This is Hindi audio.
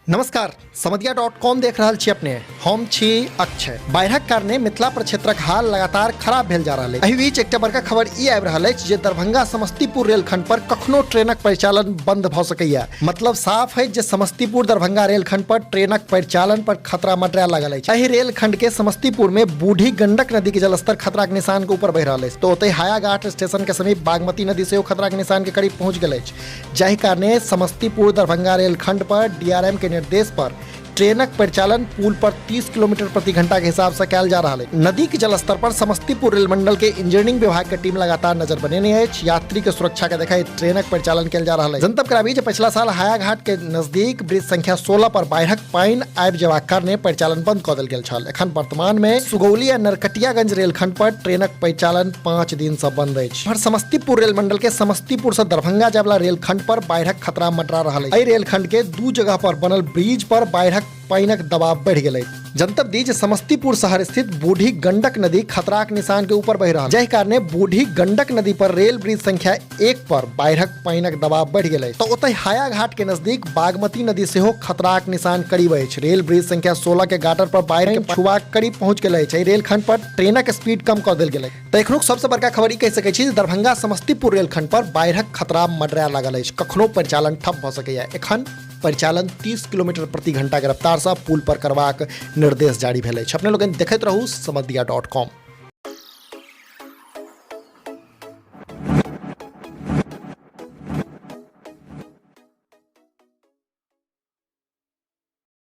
नमस्कार, समधिया.com देख रहल छी अपने। हम छी अक्षय। बाढ़िक कारणे मिथिला प्रक्षेत्रक हाल लगातार खराब भेल जा रहल अछि। एहि बीच एकटा बड़का खबर ई आबि रहल अछि जे दरभंगा समस्तीपुर रेलखंड पर कखनो ट्रेनक परिचालन बंद भऽ सकैया। मतलब साफ है जे समस्तीपुर दरभंगा रेलखंड पर ट्रेनक परिचालन पर खतरा मंडराय लागल अछि। एहि रेलखंड के समस्तीपुर में बूढ़ी गंडक नदी के जलस्तर खतरा के निशान के ऊपर बहि रहल अछि। तो ओतहि हायाघाट स्टेशन के समीप बागमती नदी सेहो खतरा के निशान के करीब पहुंच गेल अछि, जाहि कारणे समस्तीपुर दरभंगा रेलखंड पर डीआरएम के निर्देश पर ट्रेनक परिचालन पुल पर 30 किलोमीटर प्रति घंटा के हिसाब से कैल जा रहा है। नदी के जलस्तर पर समस्तीपुर रेल मंडल के इंजीनियरिंग विभाग के टीम लगातार नजर बनेने अछि। यात्री के सुरक्षा के देखा ट्रेनक परिचालन कैल जा रहा है। जनतब कराबी जे पिछला साल हायाघाट के नजदीक ब्रिज संख्या 16 पर बाढ़िक पानि आबि जेबाक कारणे परिचालन बंद कऽ देल गेल छल। एखन वर्तमान में सुगौली आ नरकटियागंज रेलखंड पर ट्रेनक परिचालन 5 दिन से बंद अछि। पर समस्तीपुर रेल मंडल के समस्तीपुर से दरभंगा जाय वाला रेलखंड पर बाढ़िक खतरा मंडरा रहा है। एहि रेलखंड के 2 जगह पर बनल ब्रिज पर बाढ़िक पानिक दबाव बढ़ गए। जनतब दी जे समस्तीपुर शहर स्थित बूढ़ी गंडक नदी खतराक निशान के ऊपर बहि रहा, जाहि कारणे बूढ़ी गंडक नदी पर रेल ब्रिज संख्या 1 पर बाढ़िक पानिक दबाव बढ़ गए। तो ओतहि हायाघाट के नजदीक बागमती नदी सेहो खतराक निशान करीब अछि। रेल ब्रिज संख्या 16 के गाटर पर बाढ़ि के छुआक करीब पहुंच गेल अछि। रेलखंड पर ट्रेनक स्पीड कम कऽ देल गेल। तो एखनुक सबसे बड़का खबर ई कहि सकै छी जे दरभंगा समस्तीपुर रेलखंड पर बाढ़िक खतरा मंडराय लागल अछि। कखनो परिचालन ठप भऽ सकैया। एखन परिचालन 30 किलोमीटर प्रति घंटा के रफ्तार से पुल पर करबाक निर्देश जारी भेल अछि। अपने लोगन देखैत रहू समधिया.com।